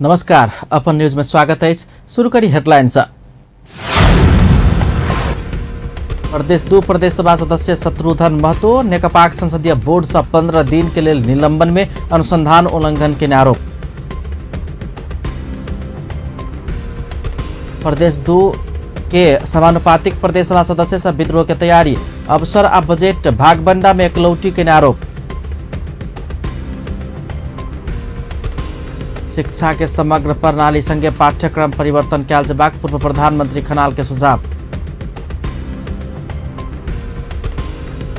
नमस्कार, अपन न्यूज में स्वागत है। शुरू करी हेडलाइंस। प्रदेश 2 प्रदेश सभा सदस्य शत्रुघ्न महतो नेकपा संसदीय बोर्ड से 15 दिन के लिए निलंबन में अनुसंधान उल्लंघन के आरोप। प्रदेश 2 के समानुपातिक प्रदेश सभा सदस्य से विद्रोह की तैयारी, अवसर आ बजट भागबंडा में एकलौटी के आरोप। शिक्षा के समग्र प्रणाली संगे पाठ्यक्रम परिवर्तन कैल जबाक पूर्व प्रधानमंत्री खनाल के सुझाव।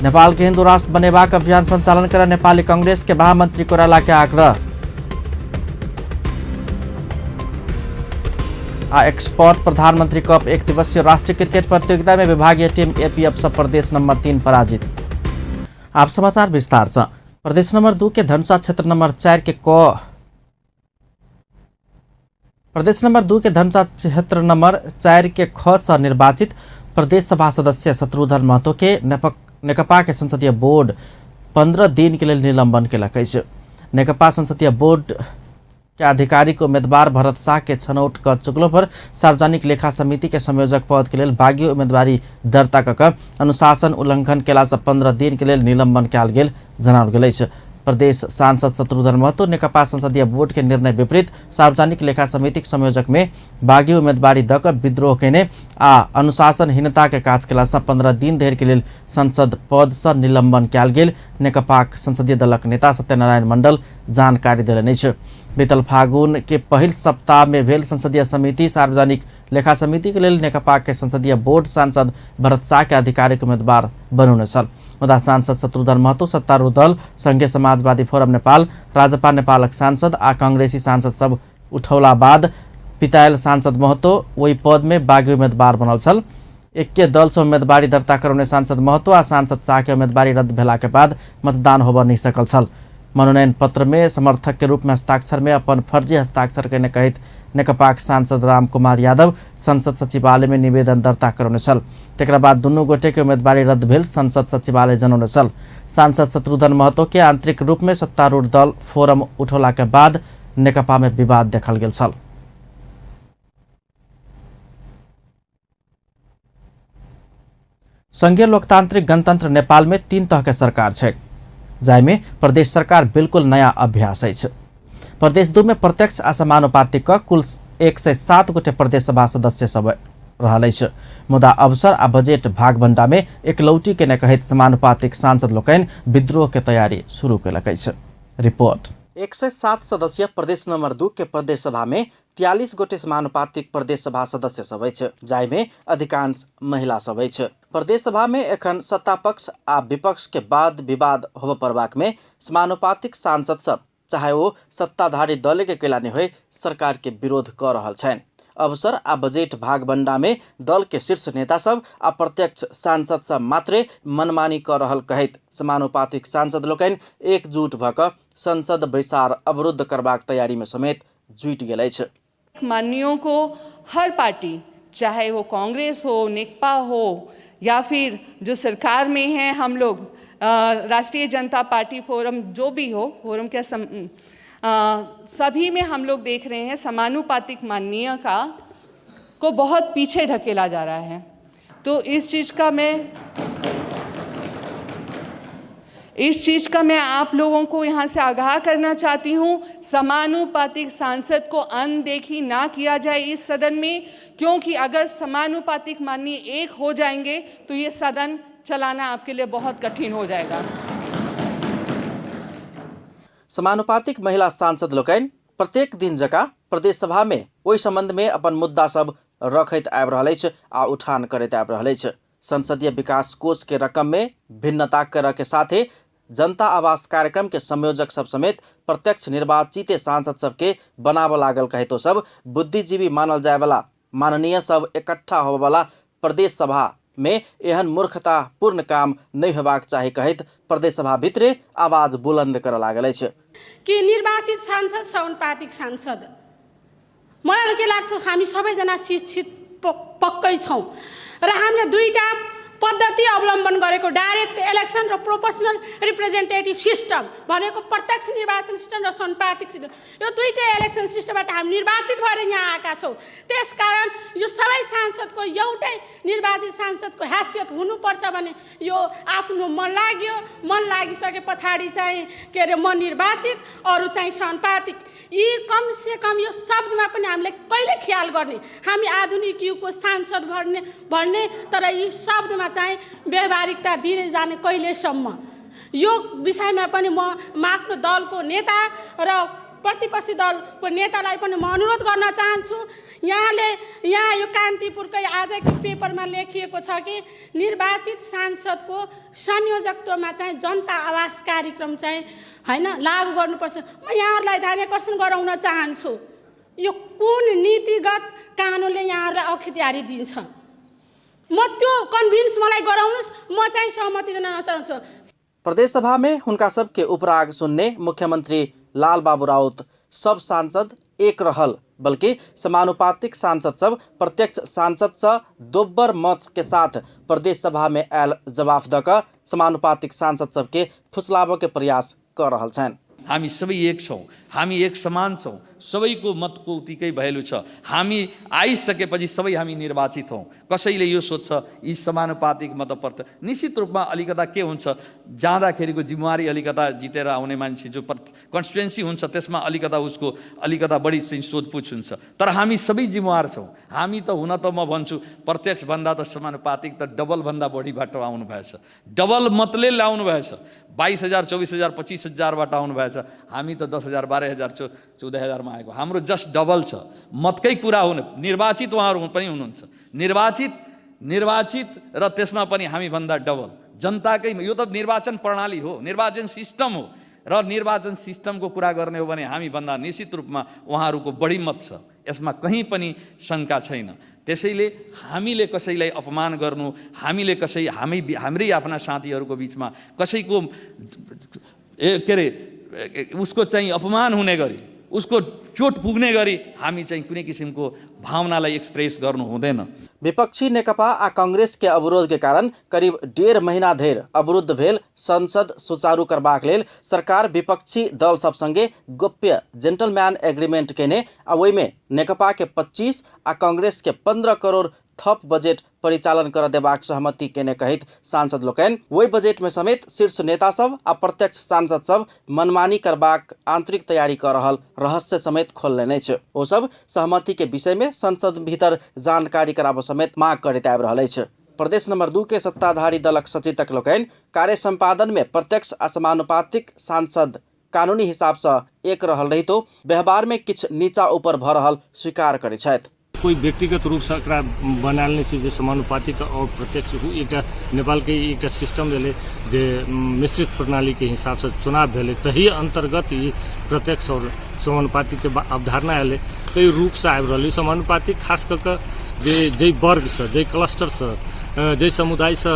नेपाल के हिंदू राष्ट्र बनेबाक अभियान संचालन कर नेपाली कांग्रेस के महामंत्री कोइराला के आग्रह। एक्सपोर्ट प्रधानमंत्री कप 1 दिवसीय राष्ट्रीय क्रिकेट प्रतियोगिता में विभागीय टीम एपीएफ सब प्रदेश नंबर 3 पराजित। आप समाचार विस्तार से। प्रदेश नंबर 2 के धनुषा क्षेत्र नंबर 4 के प्रदेश नंबर 2 के धनुषा क्षेत्र नंबर 4 के ख से निर्वाचित प्रदेश सभा सदस्य शत्रुघ्न महतो के नेकपा के संसदीय बोर्ड 15 दिन के लिए निलंबन के लगे। नेकपा संसदीय बोर्ड के आधिकारिक उम्मीदवार भरत शाह के छनौट कर चुकलो पर सार्वजनिक लेखा समिति के संयोजक पद के लिए बागी उम्मीदवारी दर्ता कर अनुशासन उल्लंघन केला से 15 दिन के लिए निलंबन कयल गेल जनाओल गेल अछि। प्रदेश सांसद शत्रुघ्न महतो नेकपा संसदीय बोर्ड के निर्णय विपरीत सार्वजनिक लेखा समिति संयोजक में बागी उम्मीदवारी दक विद्रोह केने आ अनुशासनहीनता के काज केला से 15 दिन धरि के लिए संसद पद से निलंबन कयल गेल नेकपा संसदीय दलक नेता सत्यनारायण मंडल जानकारी देलनि अछि। बीतल फागुन के पहिल सप्ताह में भेल संसदीय समिति सार्वजनिक लेखा समिति के लिए नेकपा के संसदीय बोर्ड सांसद भरत शाह के आधिकारिक उम्मीदवार बनौने छल। मुदा सांसद शत्रुघ्न महतो सत्तारूढ़ दल संघीय समाजवादी फोरम नेपाल, राजपा नेपालक सांसद आ कांग्रेसी सांसद सब उठौला बाद पितायल सांसद महतो वही पद में बागी उम्मीदवार बनल छल। एके दल से उम्मीदवारी दर्ता करौने सांसद महतो आ सांसद शाह के उम्मीदवारी रद्द भेला के बाद मतदान होबऽ नहीं सकल छल। मनोनयन पत्र में समर्थक के रूप में हस्ताक्षर में अपन फर्जी हस्ताक्षर करने कहित नेकपा सांसद राम कुमार यादव संसद सचिवालय में निवेदन दर्ता करौने छल। तेकरा बाद दुनू गोटे के उम्मीदवारी रद्द भेल संसद सचिवालय जनौने छल। सांसद शत्रुघ्न महतो के आंतरिक रूप में सत्तारूढ़ दल फोरम उठौला के बाद नेकपा में विवाद देखल गेल छल। संघीय लोकतांत्रिक गणतंत्र नेपाल में 3 तरह के सरकार है, जाहिमे प्रदेश सरकार बिल्कुल नया अभ्यास है। प्रदेश 2 में प्रत्यक्ष आ समानुपातिक कुल 107 गोटे प्रदेश सभा सदस्य सब रहल अछि। मुदा अवसर आ बजट भागबंडा में एकलौटी के ने कहित समानुपातिक सांसद लोकनि विद्रोह के तैयारी शुरू केलक अछि। रिपोर्ट। 107 सदस्यीय प्रदेश नंबर 2 के प्रदेश सभा में 43 गोटे समानुपातिक प्रदेश सभा सदस्य सब अछि, जाहिमे अधिकांश महिला सब अछि। प्रदेश सभा में एखन सत्ता पक्ष आ विपक्ष के बाद विवाद होबऽ परबाक में समानुपातिक सांसद सब चाहे वो सत्ताधारी दल के कैलानी हो सरकार के विरोध कर रहल छनि। अवसर आ बजट भागबंडा में दल के शीर्ष नेता सब आ प्रत्यक्ष सांसद सब मात्रे मनमानी कर रहल कहित समानुपातिक सांसद लोकनि एकजुट भऽ कऽ संसद बैसार अवरुद्ध करबाक तैयारी में समेत जुटि गेल अछि। माननीयों को हर पार्टी, चाहे वो कांग्रेस हो, नेकपा हो या फिर जो सरकार में है हम लोग राष्ट्रीय जनता पार्टी फोरम जो भी हो, फोरम के सभी में हम लोग देख रहे हैं समानुपातिक माननीय को बहुत पीछे ढकेला जा रहा है। तो इस चीज़ का मैं आप लोगों को यहाँ से आगाह करना चाहती हूँ। समानुपातिक सांसद को अनदेखी ना किया जाए इस सदन में, क्योंकि अगर समानुपातिक माननीय एक हो जाएंगे तो ये सदन चलाना आपके लिए बहुत कठिन हो जाएगा। समानुपातिक महिला सांसद लोकनि प्रत्येक दिन जका प्रदेश सभा में ओहि संबंध में अपन मुद्दा सब रखैत आबि रहल अछि आ उठान करैत आबि रहल अछि। संसदीय विकास कोष के रकम में भिन्नता करऽ के साथे जनता आवास कार्यक्रम के संयोजक सब समेत प्रत्यक्ष निर्वाचित सांसद सबके बनाबऽ लागल कहितो सब बुद्धिजीवी मानल जाय वाला माननीय सब इकट्ठा होबऽ वाला प्रदेश सभा में एहन मूर्खतापूर्ण काम नहीं होबाक चाही कहित प्रदेश सभा भित्रे आवाज बुलंद करऽ लागल अछि कि निर्वाचित सांसद समानुपातिक सांसद मलाई के लाग्छ हामी सबैजना शिक्षित पक्कै छौं र हामीले दुईटा पद्धति अवलम्बन गरेको डाइरेक्ट इलेक्सन र प्रोपोर्सनल रिप्रेजेन्टेटिभ सिस्टम भनेको प्रत्यक्ष निर्वाचन सिस्टम र समानुपातिक सिस्टम, यो दुईटै इलेक्सन सिस्टमबाट हामी निर्वाचित भएर यहाँ आएका छौँ। त्यसकारण यो सबै सांसदको एउटै निर्वाचित सांसदको हैसियत हुनुपर्छ भने यो आफ्नो मन लागिसके पछाडि चाहिँ के अरे म निर्वाचित, अरू चाहिँ समानुपातिक, यी कमसे कम यो शब्दमा पनि हामीले कहिले ख्याल गर्ने। हामी आधुनिक युगको सांसद भन्ने तर यी शब्दमा चाहिँ व्यवहारिकता दिएर जाने कहिलेसम्म। यो विषयमा पनि म आफ्नो दलको नेता र प्रतिपक्षी दलको नेतालाई पनि म अनुरोध गर्न चाहन्छु। यहाँ यो कान्तिपुरकै आजकै पेपरमा लेखिएको छ कि निर्वाचित सांसदको संयोजकत्वमा चाहिँ जनता आवास कार्यक्रम चाहिँ हैन लागू गर्नुपर्छ। म यहाँहरूलाई ध्यान आकर्षण गराउन चाहन्छु, यो कुन नीतिगत कानुनले यहाँहरूलाई अख्तियारी दिन्छ? म त्यो कन्भिन्स मलाई गराउनुहोस्, म चाहिँ सहमति दिन चाहन्छु। प्रदेश सभा में उनका सबके उपराग सुनने मुख्यमंत्री लाल बाबू राउत सब सांसद एक रहल, बल्कि समानुपातिक सांसद सब प्रत्यक्ष सांसद से दोब्बर मत के साथ प्रदेश सभा में आयल जवाफ दक समानुपातिक सांसद सबके फुसलाबो के प्रयास कर रहल छन्। हामी सबै एक छौँ, हामी एक समान छौँ, सबैको मतको उत्तिकै भ्यालु छ। हामी आइसकेपछि सबै हामी निर्वाचित हौँ। कसैले यो सोध्छ यी समानुपातिक मतपर्त, निश्चित रूपमा अलिकता के हुन्छ, जाँदाखेरिको जिम्मेवारी अलिकता जितेर आउने मान्छे जो कन्स्टिट्युएन्सी हुन्छ त्यसमा उसको अलिकता बढी चाहिँ सोधपुछ हुन्छ। तर हामी सबै जिम्मेवार छौँ। हामी त हुन त म भन्छु प्रत्यक्षभन्दा त समानुपातिक त डबलभन्दा बढी बाटो आउनु भएछ, डबल मतले ल्याउनु भएछ। 22,000, 24,000, 25,000बाट आउनु भएछ। हामी त 10,000, 12,000, 14,000मा आएको। हाम्रो जस्ट डबल छ। मतकै कुरा हुने, निर्वाचित उहाँहरू पनि हुनुहुन्छ, निर्वाचित र त्यसमा पनि हामी भन्दा डबल जनताकै। यो त निर्वाचन प्रणाली हो, निर्वाचन सिस्टम हो, र निर्वाचन सिस्टमको कुरा गर्ने हो भने हामी भन्दा निश्चित रूपमा उहाँहरूको बढी मत छ, यसमा कहीँ पनि शङ्का छैन। त्यसैले हामीले कसैलाई अपमान गर्नु, हाम्रै आफ्ना साथीहरूको बिचमा कसैको के अरे उसको चाहिँ अपमान हुने गरी, उसको चोट पुग्ने गरी हामी चाहिँ कुनै किसिमको भावनालाई एक्सप्रेस गर्नु हुँदैन। विपक्षी नेकपा आ कांग्रेस के अवरोध के कारण करीब 1.5 महीना धरि अवरुद्ध भेल संसद सुचारू करबाक लेल सरकार विपक्षी दल सब संगे गोप्य जेंटलमैन एग्रीमेंट केने आ ओहि में नेकपा के 25 आ कांग्रेस के 15 करोड़ थप बजेट परिचालन कर देबाक सहमति केने कहित सांसद लोकनि ओहि बजेट में समेत शीर्ष नेता सब आ प्रत्यक्ष सांसद सब मनमानी करबाक आंतरिक तैयारी कर रहल रहस्य समेत खोलने नहीं छै। ओ सब सहमति के विषय में संसद भीतर जानकारी कराबो समेत मांग करैत आबि रहल अछि। प्रदेश नंबर 2 के सत्ताधारी दलक सचेतक लोकनि कार्य संपादन में प्रत्यक्ष आ समानुपातिक सांसद कानूनी हिसाब से एक रहल रहितो व्यवहार में किछ नीचा ऊपर भ रहल स्वीकार करै छथि। कोई व्यक्तिगत रूप से बनाने से जो समानुपातिक और प्रत्यक्ष एक नेपाल के एक सिस्टम भेले जे मिश्रित प्रणाली के हिसाब से चुनाव भेले, तही अंतर्गत ये प्रत्यक्ष और समानुपातिक के अवधारणा आए तही रूप से आबि रहल। समानुपातिक खास करके जे वर्ग से, जे क्लस्टर से, जे समुदाय से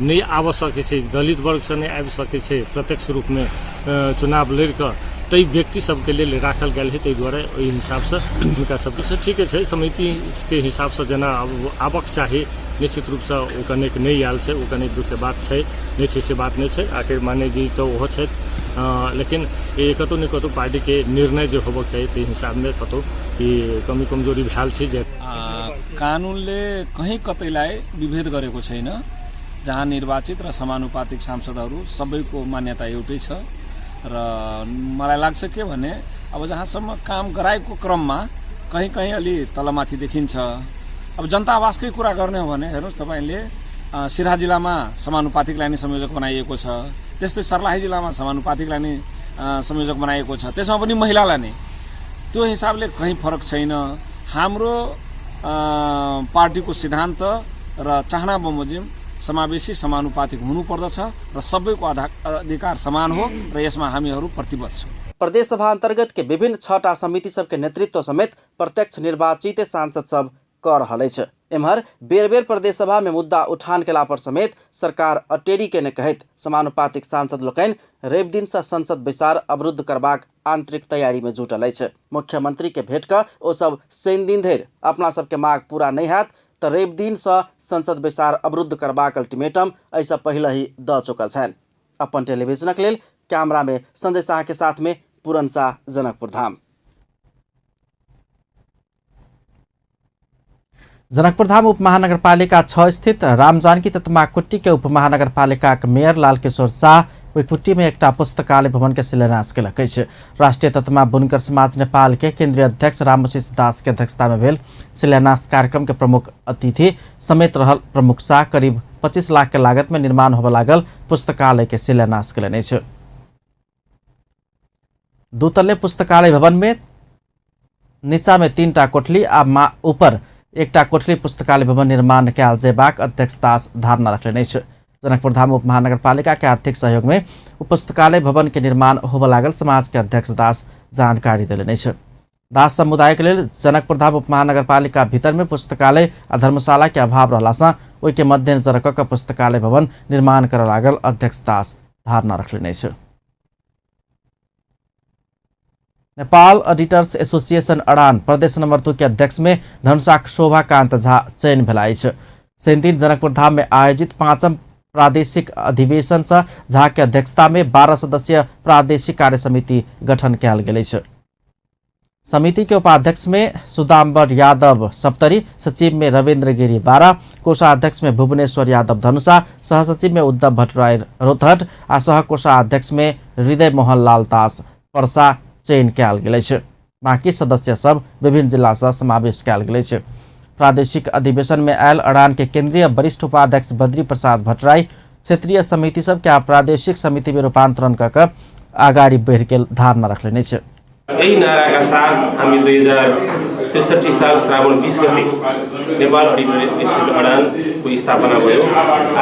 नहीं आब सके, दलित वर्ग से नहीं आबि सके प्रत्यक्ष रूप में चुनाव लड़ कर, तई व्यक्ति सबके लिए राखल गया है। तई द्वारा ओहि हिसाब से उनका सबके ठीक है, समिति के हिसाब से जना आवक चाहे निश्चित रूप से ओकने नहीं आयल से ओकने दुख के बात है, नहीं छै से बात नहीं है। आखिर माने जी तो वो है, लेकिन ये कतौ न कतौ पार्टी के निर्णय जो होबक चाहिए ते हिसाब में कतौ कमी कमजोरी भ्याल छै। कानुनले कहीं कतैलाई विभेद गरेको छैन, जहाँ निर्वाचित र समानुपातिक सांसदहरू सबैको मान्यता एउटै छ। र मलाई लाग्छ के भने अब जहाँसम्म काम गराएको क्रममा कहीँ कहीँ अलि तलमाथि देखिन्छ। अब जनता आवासकै कुरा गर्ने हो भने हेर्नुहोस् तपाईँले सिराहा जिल्लामा समानुपातिकलाई नै संयोजक बनाइएको छ, त्यस्तै सर्लाही जिल्लामा समानुपातिकलाई नै संयोजक बनाइएको छ, त्यसमा पनि महिलालाई नै। त्यो हिसाबले कहीँ फरक छैन। हाम्रो पार्टीको सिद्धान्त र चाहना बमोजिम समावेशी समानुपातिक हुनुपर्दछ र सबैको अधिकार समान हो र यसमा हामीहरू प्रतिबद्ध छौँ। प्रदेश सभा अंतर्गत के विभिन्न 6टा समिति सब के नेतृत्व समेत प्रत्यक्ष निर्वाचित सांसद सब कर रहल अछि। एम्हर बेर बेर प्रदेश सभा में मुद्दा उठान केला पर समेत सरकार अटेरी के ने कहैत समानुपातिक सांसद लोकनि रवि दिन से संसद बैसार अवरुद्ध करबाक आंतरिक तैयारी में जुटल अछि। मुख्यमंत्री के भेट क ओ सब शनि दिन धरि अपना सबके मांग पूरा नहीं हैत त रवि दिन से संसद बैसार अवरुद्ध करबाक अल्टीमेटम ऐसा पहले ही द चुकल छन्। अपन टेलीविजनक लेल कैमरा में संजय शाह के साथ में पूरन शाह, जनकपुर धाम। जनकपुर धाम उपमहानगरपालिका 6 स्थित रामजानकी ततमाकुट्टी के उपमहानगरपालिका के मेयर लालकिशोर शाह ओहि कुट्टी में एक पुस्तकालय भवन के शिलान्यास कयलक अछि। राष्ट्रीय ततमा बुनकर समाज नेपाल के केंद्रीय अध्यक्ष रामवशिष दास के अध्यक्षता में भेल शिलान्यास कार्यक्रम के प्रमुख अतिथि समेत रहल प्रमुख शाह करीब 25 लाख के लागत में निर्माण होबे लागल पुस्तकालय के शिलान्यास कयलनि अछि। 2 तल्ले पुस्तकालय भवन में नीचा में 3टा कोठली आ ऊपर 1टा कोठली पुस्तकालय भवन निर्माण कयल जेबाक अध्यक्ष दास धारणा रखलनि अछि। जनकपुर धाम उपमहानगरपालिका के आर्थिक सहयोग में पुस्तकालय भवन के निर्माण होबे लागल समाज के अध्यक्ष दास जानकारी देलनि अछि। दास समुदाय के लेल जनकपुर धाम उपमहानगरपालिका भीतर में पुस्तकालय आ धर्मशाला के अभाव रहला से ओहि के मद्देनजर क के पुस्तकालय भवन निर्माण करय लागल अध्यक्ष दास धारणा रखलनि अछि। नेपाल ऑडिटर्स एसोसिएशन अडान प्रदेश नंबर 2 के अध्यक्ष में धनुषाक शोभाकांत झा चयन भेला अछि। शनि दिन जनकपुर धाम में आयोजित 5म प्रादेशिक अधिवेशन से झा के अध्यक्षता में 12 सदस्यीय प्रादेशिक कार्य समिति गठन कयल गेल अछि। समिति के उपाध्यक्ष में सुदाम्बर यादव सप्तरी, सचिव में रविन्द्र गिरी बारा, कोषाध्यक्ष में भुवनेश्वर यादव धनुषा, सहसचिव में उद्धव भट्टराय रोहतहट आ सह कोषाध्यक्ष में हृदय मोहन लाल दास पर्सा चयन कयल गेल अछि। बाकी सदस्य सब विभिन्न जिला से समावेश कयल गेल अछि। प्रादेशिक अधिवेशन में आयल अडान के केंद्रीय वरिष्ठ उपाध्यक्ष बद्री प्रसाद भट्टराई क्षेत्रीय समिति सब के प्रादेशिक समिति में रूपांतरण कर आगाड़ी बढ़ के धारणा रखलनि अछि। यही नाराका साथ हामी 2063 साल श्रावण 20 गते नेपाल ऑडिटर एसोसिएसन अडानको स्थापना भयो।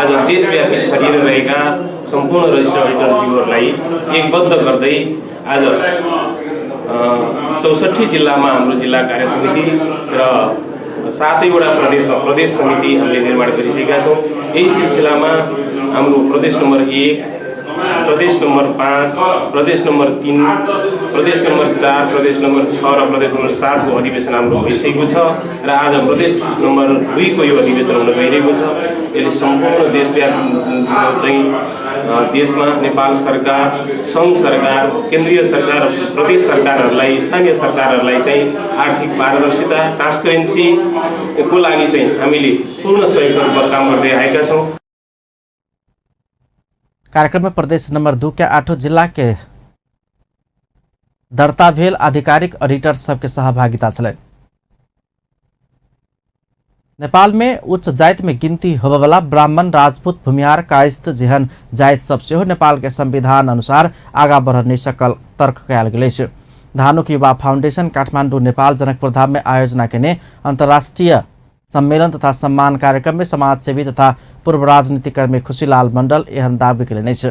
आज देशव्यापी छरिएर रहेका सम्पूर्ण रजिस्टर अडिटरज्यूहरूलाई एकबद्ध गर्दै आज 64 जिल्लामा हाम्रो जिल्ला कार्य समिति र 7वटा प्रदेशमा प्रदेश समिति हामीले निर्माण गरिसकेका छौँ। यही सिलसिलामा हाम्रो प्रदेश नम्बर 1, प्रदेश नम्बर 5, प्रदेश नम्बर 3, प्रदेश नम्बर 4, प्रदेश नम्बर 6 र प्रदेश नम्बर 7 को अधिवेशन हाम्रो भइसकेको छ र आज प्रदेश नम्बर 2 को यो अधिवेशन हुन गइरहेको छ। यसले सम्पूर्ण देशव्यापी चाहिँ देशमा नेपाल सरकार, सङ्घ सरकार, केन्द्रीय सरकार, प्रदेश सरकारहरूलाई, स्थानीय सरकारहरूलाई चाहिँ आर्थिक पारदर्शिता, ट्रान्सपेरेन्सी को लागि चाहिँ हामीले पूर्ण सहयोग काम गर्दै आएका छौँ। कार्यक्रम में प्रदेश नंबर 2 के 8 जिला के दर्ता भेल आधिकारिक ऑडिटर सबके सहभागिता छलै। नेपाल में उच्च जाति में गिनती होबेवाला ब्राह्मण, राजपूत, भूमिहार, कायस्थ जेहन जाति सब सेहो नेपाल के संविधान अनुसार आगा बढ़ नहीं सकल तर्क कयल गेल अछि। धानुक युवा फाउंडेशन काठमाडौँ नेपाल जनकपुर धाम में आयोजना केने अंतर्राष्ट्रीय सम्मेलन तथा सम्मान कार्यक्रम में समाजसेवी तथा पूर्व राजनीतिकर्मी खुशीलाल मंडल एहन दावी कयलनि अछि।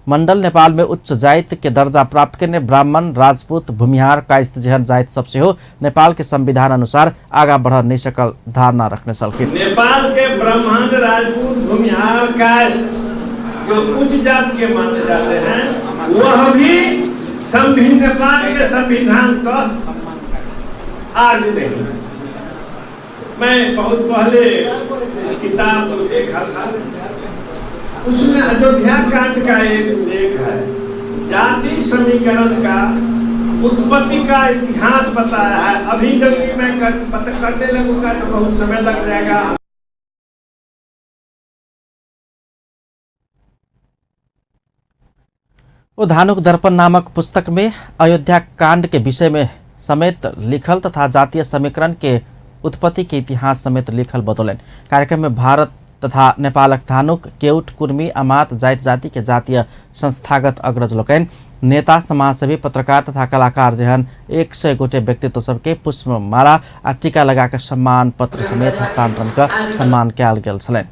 मंडल नेपाल में उच्च जाति के दर्जा प्राप्त करने ब्राह्मण, राजपूत, भूमिहार, कायस्थ जेहन जाति सब सेहो नेपाल के संविधान अनुसार आगा बढ़ नहीं सकल धारणा रखने सलखिन। नेपाल के ब्राह्मण, राजपूत, भूमिहार, कायस्थ जो उच्च जाति के माने जाते हैं वह भी नेपाल के संविधान का आगे नहीं। मैं बहुत पहले किताब देखा था, उसमें अयोध्या कांड का एक लेख है, जाति समीकरण का उत्पत्ति का इतिहास बताया है। अभी जब मैं करने लगूंगा तो बहुत समय लग जाएगा। धानुक दर्पण नामक पुस्तक में अयोध्या कांड के विषय में समेत लिखल तथा जातीय समीकरण के उत्पत्ति के इतिहास समेत लिखल बतौलन। कार्यक्रम में भारत तथा नेपालक धानुक, केउट, कुर्मी, अमात, जाति के जातीय संस्थागत अग्रज लोकन, नेता, समाजसेवी, पत्रकार तथा कलाकार जेहन 100 गोटे व्यक्तित्व सबके पुष्पमाला आ टीका लगाकर सम्मान पत्र समेत हस्तांतरण का सम्मान कयल गेल छलनि।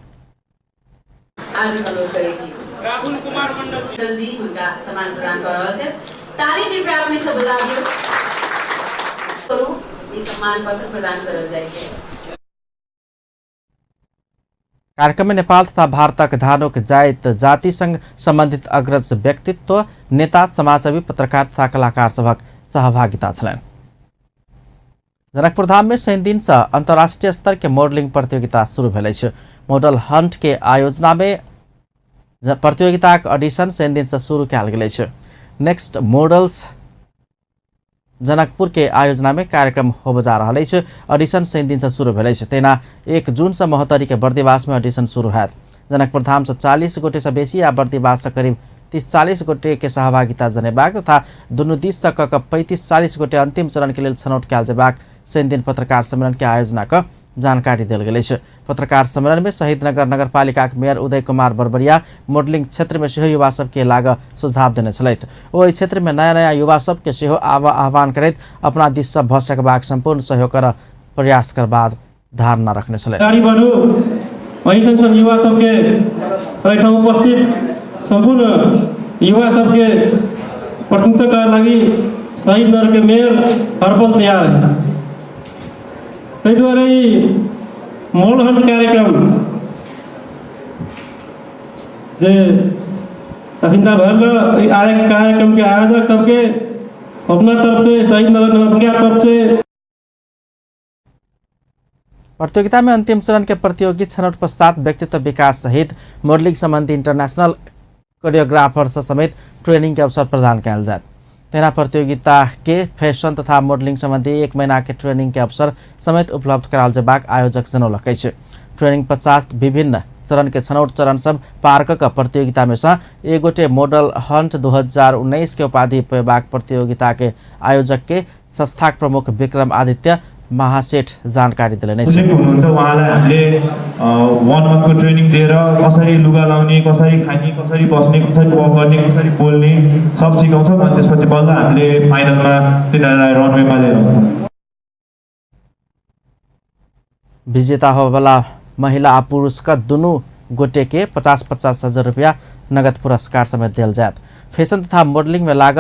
राहुल कुमार मंडल जी उनका सम्मान प्रदान कर रहल छै। ताली कृपया अपने सब बजा दियौ। करू ई सम्मान पत्र प्रदान करल जाइ छै। कार्यक्रम में नेपाल तथा भारतक धानुक जाति संग संबंधित अग्रज व्यक्तित्व, नेता, समाजसेवी, पत्रकार तथा कलाकार सभक सहभागिता छलनि। जनकपुरधाम में शनि दिन से अंतर्राष्ट्रीय स्तर के मॉडलिंग प्रतियोगिता शुरू भेलै छै। मॉडल हंट के आयोजना में प्रतियोगिता के ऑडिशन शनि दिन से शुरू कयल गेलै छै। नेक्स्ट मॉडल्स जनकपुर के आयोजना में कार्यक्रम होब जा रहा है। ऑडिशन शनि दिन से शुरू भेलै छै। तेना 1 जून से महोत्तरी के बर्दिवास में ऑडिशन शुरू हैत। जनकपुरधाम से 40 गोटे से बेसी आ बर्दिवास से करीब 30-40 गोटे के सहभागिता जनेबाक तथा दुनू दिस से कऽ 35-40 गोटे अंतिम चरण के लिए छनौट कयल जेबाक शनि दिन पत्रकार सम्मेलन के आयोजना का जानकारी देल गेलै छै। पत्रकार सम्मेलन में शहीदनगर नगरपालिका के मेयर उदय कुमार बरबरिया मॉडलिंग क्षेत्र में सेहो युवा सबके लाग सुझाव देने छलथि। ओ एहि क्षेत्र में नया नया युवा सबके सेहो आह्वान करैत अपना दिस से भऽ सकबाक संपूर्ण सहयोग कर प्रयास करबाक धारणा रखने छलथि। युवा सबके उपस्थित संपूर्ण युवा सबके प्रतिनिधित्व का लागि शहीदनगर के मेयर हरपल तैयार है। तै द्वारा मॉडल हंट कार्यक्रम जे अखिंता भर कार्यक्रम के आयोजक सबके अपना तरफ से शहीदनगर नगरपालिका तरफ से प्रतियोगिता में अंतिम चरण के प्रतियोगी छनौट पश्चात व्यक्तित्व विकास सहित मॉडलिंग संबंधी इंटरनेशनल कोरियोग्राफर समेत ट्रेनिंग के अवसर प्रदान कयल जायत। तेना प्रतियोगिता के फैशन तथा मॉडलिंग संबंधी 1 महीना के ट्रेनिंग के अवसर समेत उपलब्ध कराल जेबाक आयोजक जनौलकै छै। ट्रेनिंग पश्चात विभिन्न चरण के छनौट चरण सब पार कऽ प्रतियोगिता में से 1 गोटे मॉडल हंट 2019 के उपाधि पेबाक प्रतियोगिता के आयोजक के संस्थाक प्रमुख विक्रम आदित्य महासेठ जानकारी दिने हुनुहुन्छ। उहाँलाई हामीले 1 मन्थको ट्रेनिङ दिएर कसरी लुगा लाउने, कसरी खाने, कसरी बस्ने, कसरी वक गर्ने, कसरी बोल्ने सब सिकाउँछौँ। अनि त्यसपछि बल्ल हामीले फाइनलमा तिनीहरूलाई रनवेमा लिएर आउँछौँ। विजेता होबला महिला आ पुरुष का दुनू गोटे के 50-50 हजार रुपया नगद पुरस्कार समेत दिल जायत। फैशन तथा मॉडलिंग में लाग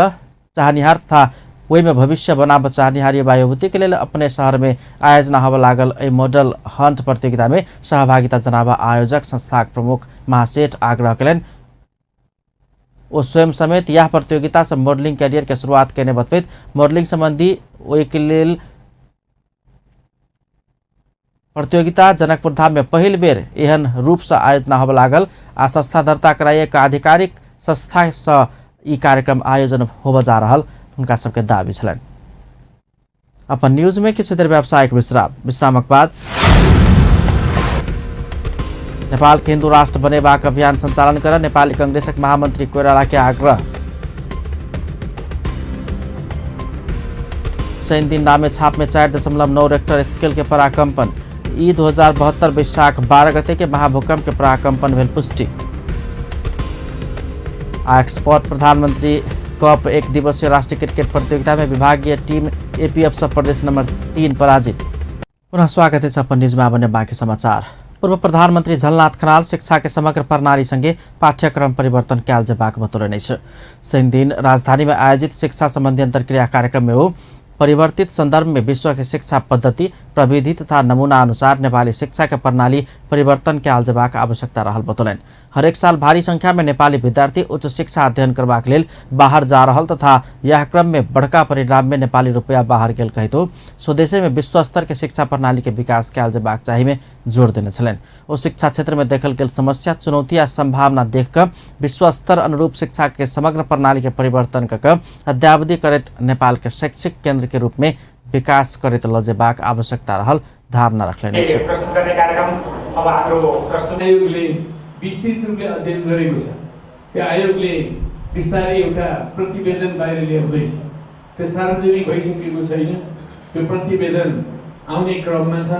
चाहनिहार तथा वही में भविष्य बनाब चाहनिहार युवा युवती के लिए अपने शहर में आयोजना होब लागल मॉडल हंट प्रतियोगिता में सहभागिता जनाब आयोजक संस्थाक प्रमुख महासेठ आग्रह कलन। वो स्वयं समेत यह प्रतियोगिता से मॉडलिंग कैरियर के शुरुआत करने बतबैत मॉडलिंग संबंधी ओहि के लेल प्रतियोगिता जनकपुरधाम में पहिल बेर एहन रूप से आयोजना होब लागल आ संस्था दर्ता कराइए आधिकारिक संस्था से ई कार्यक्रम आयोजन होब जा रहल उनका सबके दावी छलन। अपन न्यूज में किछु देर व्यावसायिक विश्रामक बाद नेपाल के हिंदू राष्ट्र बनेबाक अभियान संचालन कर नेपाली कांग्रेसक महामंत्री कोइराला के आग्रह। शनि दिन नामे छाप में 4.9 रेक्टर स्केल के पराकंपन। ई 2072 वैशाख 12 गते के महाभूकंप के पराकंपन भेल पुष्टि। एक्सपोर्ट प्रधानमंत्री कप 1 दिवसीय राष्ट्रीय क्रिकेट प्रतियोगिता में विभागीय टीम एपीएफ सब प्रदेश नंबर 3 पराजित। पुनः स्वागत है अपन न्यूज में आने बाकी समाचार। पूर्व प्रधानमंत्री झलनाथ खनाल शिक्षा के समग्र प्रणाली संगे पाठ्यक्रम परिवर्तन कयल जेबाक बतौलनि अछि। शनि दिन राजधानी में आयोजित शिक्षा संबंधी अंतरक्रिया कार्यक्रम में वो परिवर्तित संदर्भ में विश्व के शिक्षा पद्धति प्रविधि तथा नमूना अनुसार नेपाली शिक्षा के प्रणाली परिवर्तन कयल जेबाक आवश्यकता रहल बतौलनि। हरेक साल भारी संख्या में नेपाली विद्यार्थी उच्च शिक्षा अध्ययन करबाक लेल बाहर जा रहल तथा यह क्रम में बड़का परिणाम में नेपाली रुपया बाहर गेल कहितो स्वदेशे में विश्व स्तर के शिक्षा प्रणाली के विकास कयल जेबाक चाही में जोर देने छलनि। ओ शिक्षा क्षेत्र में देखल गेल समस्या चुनौती आ संभावना देख कर विश्व स्तर अनुरूप शिक्षा के समग्र प्रणाली के परिवर्तन कर अद्यावधि करैत नेपाल के शैक्षिक केंद्र के रूप में विकास करैत लजेबाक आवश्यकता रहल धारणा रखलेने छ। विस्तृत रूपले अध्ययन गरेको छ। त्यो आयोगले बिस्तारै एउटा प्रतिवेदन बाहिर ल्याउँदैछ। त्यो सार्वजनिक भइसकेको छैन। त्यो प्रतिवेदन आउने क्रममा छ।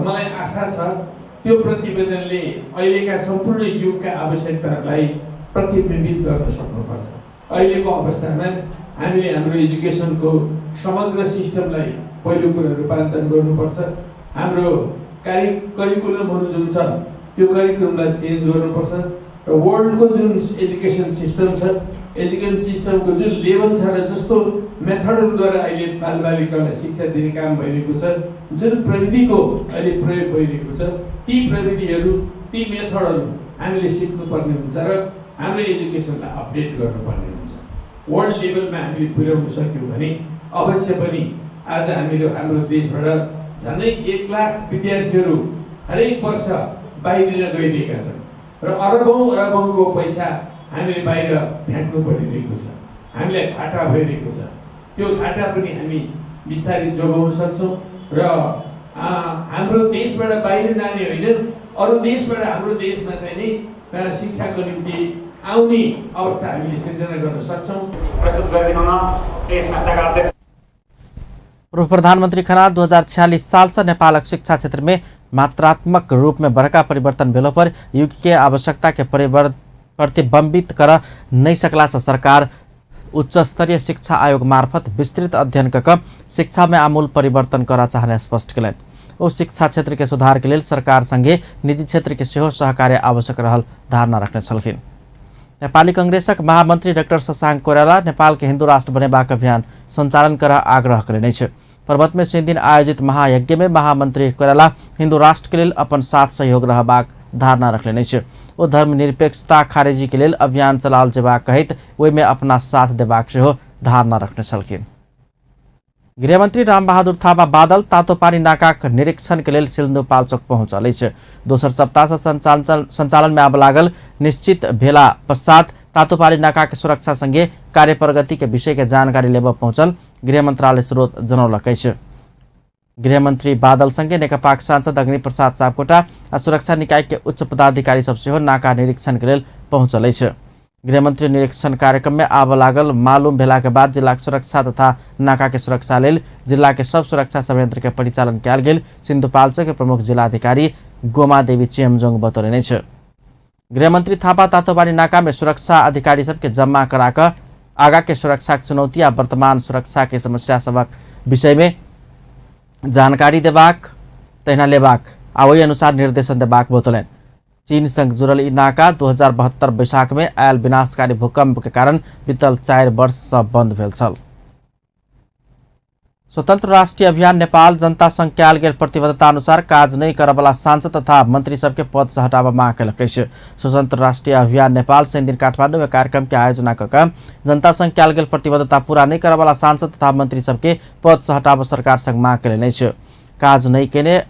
मलाई आशा छ त्यो प्रतिवेदनले अहिलेका सम्पूर्ण युगका आवश्यकताहरूलाई प्रतिबिम्बित गर्न सक्नुपर्छ। अहिलेको अवस्थामा हामीले हाम्रो एजुकेसनको समग्र सिस्टमलाई पहिलो कुरा रूपान्तरण गर्नुपर्छ। हाम्रो करिकुलमहरू जुन छ त्यो करिकुलमलाई चेन्ज गर्नुपर्छ र वर्ल्डको जुन एजुकेसन सिस्टम छ एजुकेसन सिस्टमको जुन लेभल छ र जस्तो मेथडहरूद्वारा अहिले बालबालिकालाई शिक्षा दिने काम भइरहेको छ, जुन प्रविधिको अहिले प्रयोग भइरहेको छ ती प्रविधिहरू ती मेथडहरू हामीले सिक्नुपर्ने हुन्छ र हाम्रो एजुकेसनलाई अपडेट गर्नुपर्ने हुन्छ। वर्ल्ड लेभलमा हामीले पुर्याउन सक्यौँ भने अवश्य पनि आज हाम्रो देशबाट झन्डै 1 लाख विद्यार्थीहरू हरेक वर्ष बाहिर गइरहेका छन् र अरबौंको पैसा हामीले बाहिर फ्याँक्नु परिरहेको छ। हामीलाई घाटा भइरहेको छ। त्यो घाटा पनि हामी बिस्तारै जोगाउन सक्छौँ र हाम्रो देशबाट बाहिर जाने होइन, अरू देशबाट हाम्रो देशमा चाहिँ नि शिक्षाको निम्ति आउने अवस्था हामीले सिर्जना गर्न सक्छौँ। प्रस्तुत गरिदिनुहुन यस संस्थाका अध्यक्ष पूर्व प्रधानमंत्री खनाल 2046 साल से नेपाल शिक्षा क्षेत्र में मात्रात्मक रूप में बड़का परिवर्तन भेलो पर युग के आवश्यकता के प्रतिबिंबित कर नहीं सकला से सरकार उच्च स्तरीय शिक्षा आयोग मार्फत विस्तृत अध्ययन कर शिक्षा में आमूल परिवर्तन करा चाहने स्पष्ट कलन। ओ शिक्षा क्षेत्र के सुधार के लिए सरकार संगे निजी क्षेत्र के सेहो सहकार्य आवश्यक रहल धारणा रखने छलखिन। नेपाली कांग्रेसक महामंत्री डॉक्टर शशांक कोइराला नेपाल के हिंदू राष्ट्र बनेबाक अभियान संचालन कर आग्रह करेने छ। पर्वत में 3 दिन आयोजित महायज्ञ में महामंत्री कोइराला हिंदू राष्ट्र के लिए अपन साथ सहयोग रहबाक धारणा रखने छ। ओ धर्मनिरपेक्षता खारेजी के लिए अभियान चलाल जेबाक कहित ओहि में अपना साथ देबाक सेहो धारणा रखने छलखिन। गृहमंत्री रामबहादुर थापा बादल तातोपानी नाका निरीक्षण के लिए सिन्धुपाल्चोक पहुंचल छ। दोसर सप्ताह से संचालन में आब लागल निश्चित भेला पश्चात तातोपानी नाका के सुरक्षा संगे कार्य प्रगति के विषय के जानकारी लेब पहुंचल गृह मंत्रालय स्रोत जनौलक छ। गृहमंत्री बादल संगे नेकपा सांसद अग्नि प्रसाद सापकोटा आ सुरक्षा निकाय के उच्च पदाधिकारी सब सेहो नाका निरीक्षण के लिए पहुंचल छ। गृहमंत्री निरीक्षण कार्यक्रम में आब लागल मालूम भेला के बाद जिला सुरक्षा तथा नाका के सुरक्षा लेल जिला के सब सुरक्षा संयंत्र के परिचालन कयल गेल सिन्धुपाल्चोक के प्रमुख जिलाधिकारी गोमा देवी चेमजोङ बतौलने छ। गृहमंत्री थापा तातोपानी नाका में सुरक्षा अधिकारी सबके जम्मा कराकर आगा के सुरक्षा चुनौती आ वर्तमान सुरक्षा के समस्या सबक विषय में जानकारी देबाक तहिना लेबाक आ ओहि अनुसार निर्देशन देबाक बतौलन। चीन संग जुड़ल ई नाका 2072 बैशाख में आयल विनाशकारी भूकंप के कारण बीतल 4 वर्ष से बंद भेल छल। स्वतंत्र राष्ट्रीय अभियान नेपाल जनता संघ कयल गेल प्रतिबद्धता अनुसार काज नहीं करवला सांसद तथा मंत्री सबके पद से हटाव मांग कयलक अछि। स्वतंत्र राष्ट्रीय अभियान नेपाल 3 दिन काठमांडू में कार्यक्रम के आयोजना कर जनता संघ कयल गेल प्रतिबद्धता पूरा नहीं करवला सांसद तथा मंत्री सबके पद से हटाव सरकार संग मांग कयलनि अछि। काज नहीं केने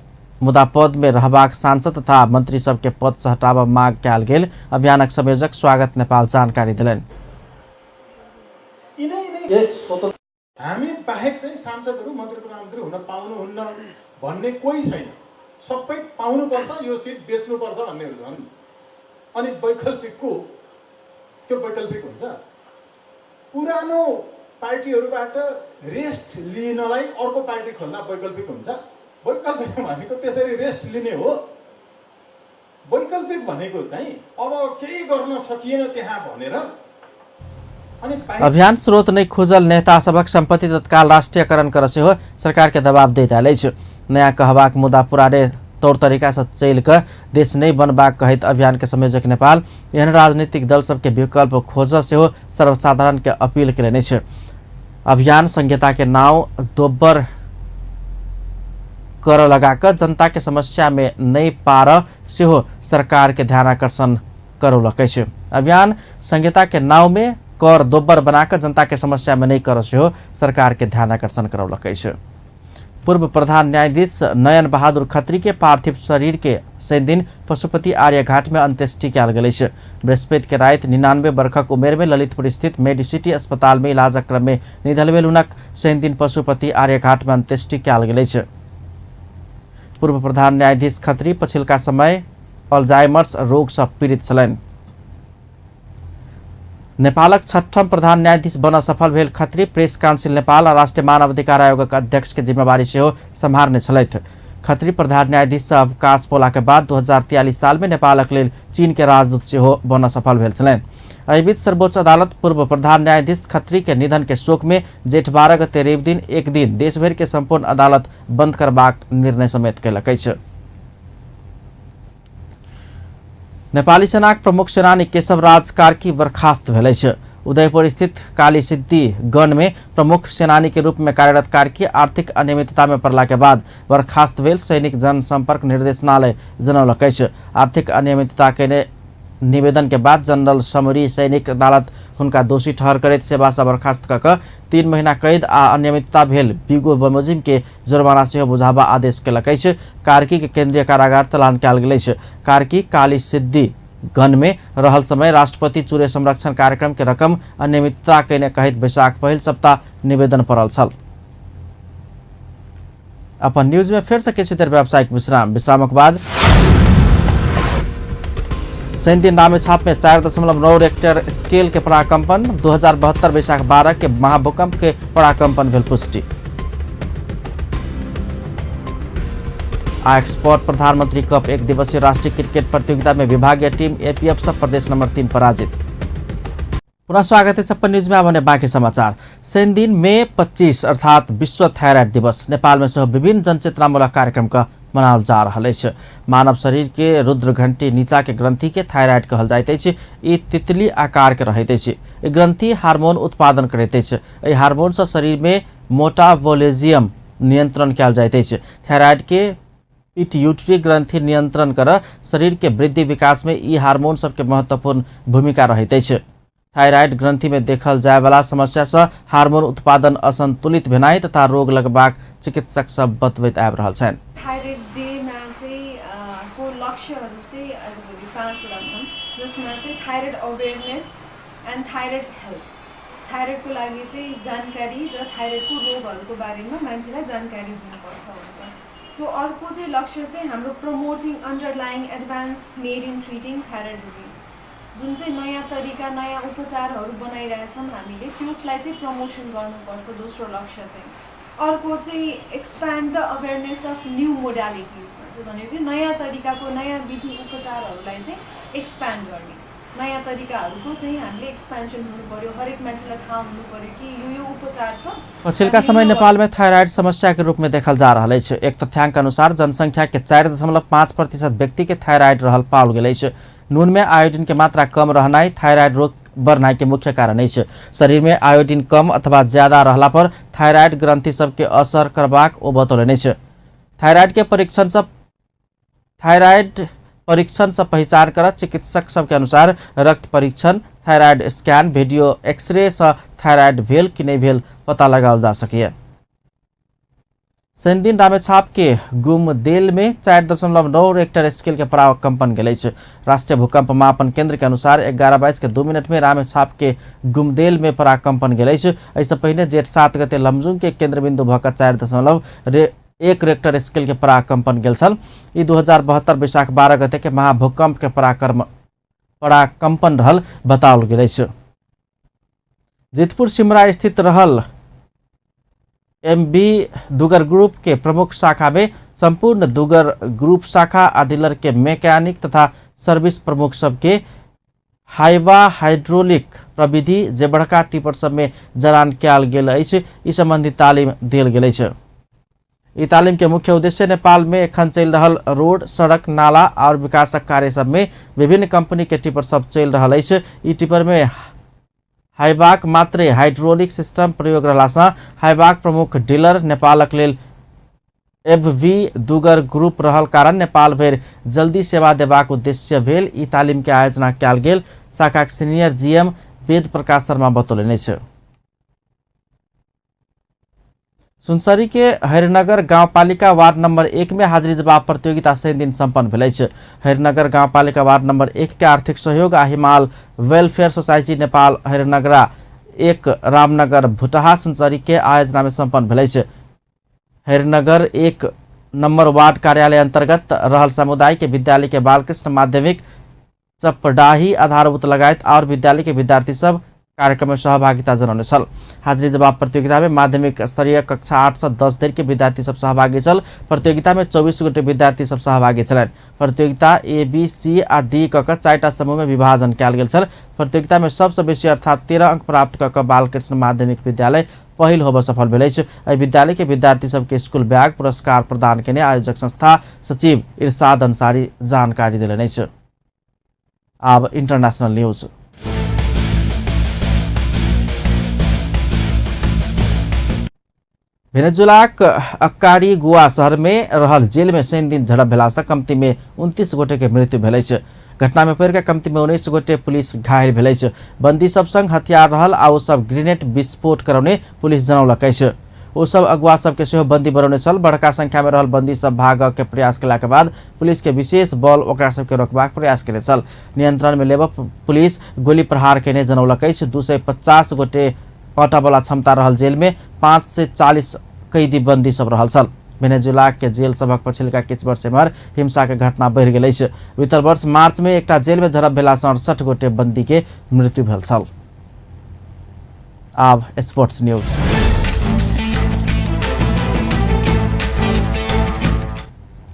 मुदा पद में रहबाक सांसद तथा मंत्री सबके पद से हटाव मांग कयल गेल अभियानक संयोजक स्वागत नेपाल जानकारी दिलनि। हामी बाहेक चाहिँ सांसदहरू मन्त्री प्रधानमन्त्री हुन पाउनुहुन्न भन्ने कोही छैन। सबै पाउनुपर्छ, यो सिट बेच्नुपर्छ भन्नेहरू छन्। अनि वैकल्पिकको त्यो वैकल्पिक हुन्छ। पुरानो पार्टीहरूबाट रेस्ट लिनलाई अर्को पार्टी खोल्दा वैकल्पिक हुन्छ। वैकल्पिक भनेको त्यसरी रेस्ट लिने हो। वैकल्पिक भनेको चाहिँ अब केही गर्न सकिएन त्यहाँ भनेर अभियान स्रोत नहीं खुजल नेता सबक संपत्ति तत्काल राष्ट्रीयकरण कर से हो सरकार के दबाव दे डाले छ। नया कहबाक मुद्दा पुराने तौर तरीका से चल कर देश नहीं बनबाक कहित अभियान के संयोजक नेपाल एहन राजनीतिक दल सबके विकल्प खोज से हो सर्वसाधारण के अपील करेने छ। अभियान संहिता के नाव दोब्बर कर लगाकर जनता के समस्या में नहीं पार से हो सरकार के ध्यानाकर्षण करौलक छ। अभियान संहिता के नाव में कर दोब्बर बनाकर जनता के समस्या में नहीं कर से हो सरकार के ध्यानाकर्षण करौलक छ। पूर्व प्रधान न्यायाधीश नयन बहादुर खत्री के पार्थिव शरीर के 3 दिन पशुपति आर्यघाट में अंत्येष्टि कयल गेल छ। बृहस्पति के रात 99 वर्षक उमेर में ललितपुर स्थित मेडिसिटी अस्पताल में इलाज क्रम में निधन भेल हुनक 3 दिन पशुपति आर्यघाट में अंत्येष्टि कयल गेल छ। पूर्व प्रधान न्यायाधीश खत्री पछिल्का समय अल्जाइमर्स रोग से पीड़ित छलनि। नेपालक 6ठम प्रधान न्यायाधीश बन सफल भेल खत्री प्रेस काउंसिल नेपाल और राष्ट्रीय मानव अधिकार आयोगक अध्यक्ष के जिम्मेवारी सेहो सम्हारने छलथि। खत्री प्रधान न्यायाधीश से अवकाश पोला के बाद 2043 साल में नेपालक लेल चीन के राजदूत सेहो बन सफल भेल छलनि। एहि बीच सर्वोच्च अदालत पूर्व प्रधान न्यायाधीश खत्री के निधन के शोक में जेठ 12 गते रवि दिन एक दिन देशभर के संपूर्ण अदालत बंद करबाक निर्णय समेत कयलक अछि। नेपाली सेनाक प्रमुख सेनानी केशव राज कार्की बर्खास्त भेल अछि। उदयपुर स्थित काली सिद्धि गण में प्रमुख सेनानी के रूप में कार्यरत कार्की आर्थिक अनियमितता में पड़ला के बाद बर्खास्त भेल सैनिक जनसंपर्क निर्देशनालय जनौलक अछि। आर्थिक अनियमितता के निवेदन के बाद जनरल समरी सैनिक अदालत हुनका दोषी ठहर करैत सेवा सँ बर्खास्त कऽ कऽ 3 महीना कैद आ अनियमितता भेल बिगो बमोजिम के जुर्माना सेहो बुझाबा आदेश केलक अछि। कार्की के केंद्रीय कारागार चलान कयल गेल अछि। कार्की काली सिद्धि गण में रहल समय राष्ट्रपति चूरे संरक्षण कार्यक्रम के रकम अनियमितता कयने कहैत बैसाख पहिल सप्ताह निवेदन पड़ल छल। अपन न्यूज में फिर से किछु देर व्यावसायिक विश्रामक बाद शनि दिन रामेछाप में 4.9 रेक्टर स्केल के पराकंपन। 2072 बैसाख 12 के महाभूकंप के पराकंपन भेल पुष्टि। एक्सपोर्ट प्रधानमंत्री कप 1 दिवसीय राष्ट्रीय क्रिकेट प्रतियोगिता में विभागीय टीम एपीएफ सब प्रदेश नंबर 3 पराजित। पुनः स्वागत है सपन न्यूज में। अब बाकी समाचार। शनि दिन मई 25 अर्थात विश्व थायराइड दिवस नेपाल में सह विभिन्न जनचेतनामूलक कार्यक्रम का मनाओल जा रहा है। मानव शरीर के रुद्र घंटी नीचा के ग्रंथि के थायराइड कहल जाइत अछि। ई तितली आकार के रहैत अछि। ई ग्रंथि हार्मोन उत्पादन करैत अछि। एहि हार्मोन से शरीर में मेटाबॉलिज्म नियंत्रण कयल जाइत अछि। थायराइड के पिट्यूटरी ग्रंथि नियंत्रण कर शरीर के वृद्धि विकास में ई हार्मोन सबके महत्वपूर्ण भूमिका रहैत अछि। थायराइड ग्रंथि में देखल जाय वाला समस्या से हार्मोन उत्पादन असंतुलित भेनाइ तथा रोग लगबाक चिकित्सक सब बतबैत आबि रहल छन्। थायराइड डेमा चाहिँ को लक्ष्यहरू चाहिँ आजभोलि 5 वटा छन्, जसमा चाहिँ thyroid awareness and thyroid health. थायराइडको लागि चाहिँ जानकारी र थायराइडको रोगहरूको बारेमा मान्छेलाई जानकारी हुनुपर्छ भन्छ। सो अर्को चाहिँ लक्ष्य चाहिँ हाम्रो promoting underlying advance made in treating thyroid disease, जुन चाहिँ नयाँ तरिका नयाँ उपचारहरू बनाइरहेछौँ हामीले त्यसलाई चाहिँ प्रमोसन गर्नुपर्छ। दोस्रो लक्ष्य चाहिँ अर्को चाहिँ expand the awareness of new modalities भन्छ, भनेको नयाँ तरिकाको नयाँ विधि उपचारहरूलाई चाहिँ एक्सप्यान्ड गर्ने। नयाँ तरिकाहरूको चाहिँ हामीले एक्सपेन्सन हुनु पर्यो, हरेक मान्छेलाई थाहा हुनु पर्यो कि यो उपचार छ। पछिल्का समय नेपाल में थायराइड समस्या के रूप में देखल जा रहा है। एक तथ्याङ्क अनुसार जनसंख्या के 4.5% व्यक्ति के थायराइड रहल पाओल गेल अछि। नून में आयोडीन के मात्रा कम रहनाइ थायराइड रोग बढ़नाइ के मुख्य कारण है। शरीर में आयोडीन कम अथवा ज्यादा रहला पर थायराइड ग्रंथि सबके असर करबाक ओ बतौलनि अछि। थायराइड परीक्षण से पहचान कर चिकित्सक सबके अनुसार रक्त परीक्षण, थायराइड स्कैन, वीडियो एक्सरे से थायराइड भेल कि नहीं भेल पता लगाओल जा सकिए। शनि दिन रामेछाप के गुमदेल में 4.9 रेक्टर स्केल के पराकंपन गेल अछि। राष्ट्रीय भूकंप मापन केंद्र के अनुसार 11:22 के 2 मिनट में रामेछाप के गुमदेल में पराकंपन गेल अछि। ऐसे पहले जेठ 7 गते लमजुङ के केंद्र बिंदु भऽ कऽ 4.1 रेक्टर स्केल के पराकंपन गेल छल। ई 2072 बैसाख 12 गते के महाभूकंप के पराकंपन रहल बताओल गेल अछि। जितपुर सिमरा स्थित रहल एमबी दुगर ग्रुप के प्रमुख शाखा में संपूर्ण दुगर ग्रुप शाखा आ डीलर के मैकेनिक तथा सर्विस प्रमुख सबके हाइवा हाइड्रोलिक प्रविधि जे बड़का टिपर सब में जलान कयल गेल अछि, ई संबंधी तालीम देल गेल अछि। ई तालीम के मुख्य उद्देश्य नेपाल में एखन चल रहल रोड, सड़क, नाला और विकासक कार्य सब में विभिन्न कंपनी के टिपर सब चल रहल अछि। ई टिपर में हाइबाक मात्रे हाइड्रोलिक सिस्टम प्रयोग रहला सँ हाइबाक प्रमुख डीलर नेपालक लेल एफवी दुगर ग्रुप रहल कारण नेपाल भरि जल्दी सेवा देबाक उद्देश्य भेल ई तालीम के आयोजना कयल गेल। शाखा सीनियर जीएम वेद प्रकाश शर्मा बतौलनि अछि। सुनसरी के हरिनगर गाउँपालिका वार्ड नंबर 1 में हाजिरी जवाब प्रतियोगिता शनि दिन सम्पन्न भेल अछि। हरिनगर गाउँपालिका वार्ड नंबर 1 के आर्थिक सहयोग आ हिमाल वेलफेयर सोसाइटी नेपाल हरिनगरा 1 रामनगर भुटहा सुनसरी के आयोजना में सम्पन्न भेल अछि। हरिनगर 1 नंबर वार्ड कार्यालय अंतर्गत रहल समुदाय के विद्यालय के बालकृष्ण माध्यमिक चपडाही आधारभूत लगायत और विद्यालय के विद्यार्थी सब कार्यक्रम में सहभागिता जनाउने छल। हाजिरी जवाब प्रतियोगिता में माध्यमिक स्तरीय कक्षा 8 से 10 धरि के विद्यार्थी सब सहभागी छल। प्रतियोगिता में 24 गोटे विद्यार्थी सब सहभागी छलनि। प्रतियोगिता ए, बी, सी आ डी क 4टा समूह में विभाजन कयल गेल छल। प्रतियोगिता में सबसे बेसी अर्थात 13 अंक प्राप्त क बालकृष्ण माध्यमिक विद्यालय पहिल होबऽ सफल भेल अछि। एहि विद्यालय के विद्यार्थी सबके स्कूल बैग पुरस्कार प्रदान केने आयोजक संस्था सचिव इरशाद अंसारी जानकारी देलनि अछि। अब इंटरनेशनल न्यूज। भेनेजुलाक अक्कारीगुआ शहर में रहल जेल में शनि दिन झड़प भेला से कम्ती में 29 गोटे के मृत्यु भेल अछि। घटना में पड़ि कम्ती में 19 गोटे पुलिस घायल भेलै छ। बंदी सब संग हथियार रहल आ ओ सब ग्रेनेड विस्फोट कराउने पुलिस जनौलकै छ। ओ सब अगुवा सबके सेहो बंदी बनाउने छल। बड़का संख्या में रहल बंदी सब भागऽ के प्रयास केला के बाद पुलिस के विशेष बल ओकरा सबके रोकबाक प्रयास केने छल। नियंत्रण में लेबऽ पुलिस गोली प्रहार केने जनौलकै छ। 250 गोटे अटावला क्षमता रहल जेल में 5 से 40 कैदी बंदी सब रहल छल। वेनेजुएला के जेल सबक पछिल्का किछ वर्ष एम्हर हिंसा के घटना बढ़ि गेलै छ। बीतल वर्ष मार्च में एकटा जेल में झड़प भेला सँ 68 गोटे बंदी के मृत्यु भेल छल। आब स्पोर्ट्स न्यूज।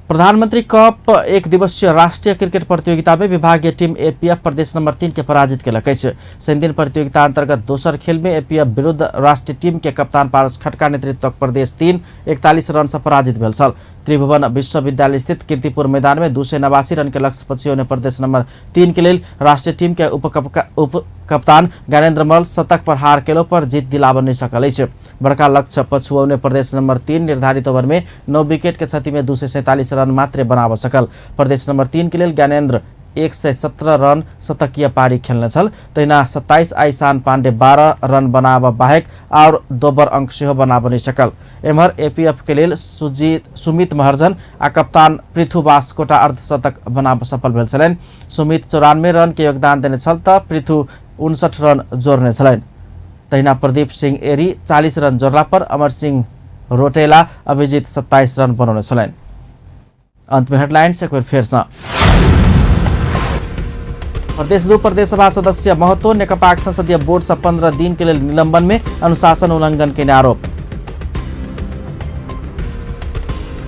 प्रधानमंत्री कप एक दिवसीय राष्ट्रीय क्रिकेट प्रतियोगिता में विभागीय टीम एपीएफ प्रदेश नंबर 3 के पराजित केलकै छ। शनि प्रतियोगिता अंतर्गत दोसर खेल में एपीएफ विरुद्ध राष्ट्रीय टीम के कप्तान पारस खटका नेतृत्वक प्रदेश 3 41 रन से पराजित भेल छल। त्रिभुवन विश्वविद्यालय स्थित कीर्तिपुर मैदान में 289 रन के लक्ष्य पछ्याउने प्रदेश नंबर 3 के लेल राष्ट्रीय टीम के उप कप्तान ज्ञानेन्द्र मल शतक पर हार केलो पर जीत दिलाबऽ नहीं सकल अछि। बड़का लक्ष्य पछुआउने प्रदेश नंबर 3 निर्धारित ओवर में 9 विकेट के क्षति में 247 रन मात्र बनाबऽ सकल। प्रदेश नंबर 3 के लेल ज्ञानेन्द्र 117 रन शतकीय पारी खेल्ने छल। तहिना 27 आइसान पाण्डे 12 रन बनाबऽ बाहेक और दोबर अंक सेहो बनाबऽ नहीं सकल। एम्हर एपीएफ के लेल सुमित महर्जन आ कप्तान पृथु बास्कोटा अर्धशतक बनाबऽ सफल भेल छलनि। सुमित 94 रन के योगदान देने छल तऽ पृथु 59 रन जोड़ने छलनि। तहिना प्रदीप सिंह एरी 40 रन जोड़ला पर अमर सिंह रोटेला अभिजीत 27 रन बनाउने छलनि। अंत में हेडलाइंस एक बार फिर से। प्रदेश 2 प्रदेश सभा सदस्य महतो नेकपा संसदीय बोर्ड से 15 दिन के लिए निलंबन में अनुशासन उल्लंघन के आरोप।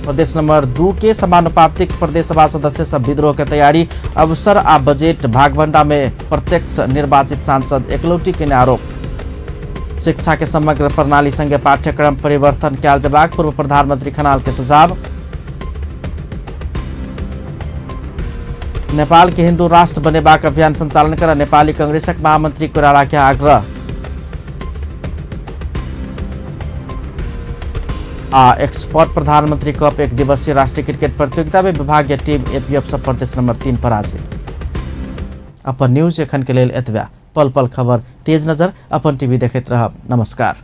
प्रदेश नंबर 2 के समानुपातिक प्रदेश सभा सदस्य सब विद्रोह के तैयारी। अवसर आ बजट भागभंडा में प्रत्यक्ष निर्वाचित सांसद एकलौटी के आरोप। शिक्षा के समग्र प्रणाली संगे पाठ्यक्रम परिवर्तन कयल जेबाक पूर्व प्रधानमंत्री खनाल के सुझाव। नेपाल के हिंदू राष्ट्र बनेबाक अभियान संचालन कर नेपाली कांग्रेसक महामंत्री कोइराला के आग्रह। एक्सपर्ट प्रधानमंत्री कप एक दिवसीय राष्ट्रीय क्रिकेट प्रतियोगिता में विभागीय टीम एपीएफ सब प्रदेश नंबर 3 पराजित। अपन न्यूज एखन के लेल एतबे। पल पल खबर तेज नजर अपन टीवी देखैत रहब। नमस्कार।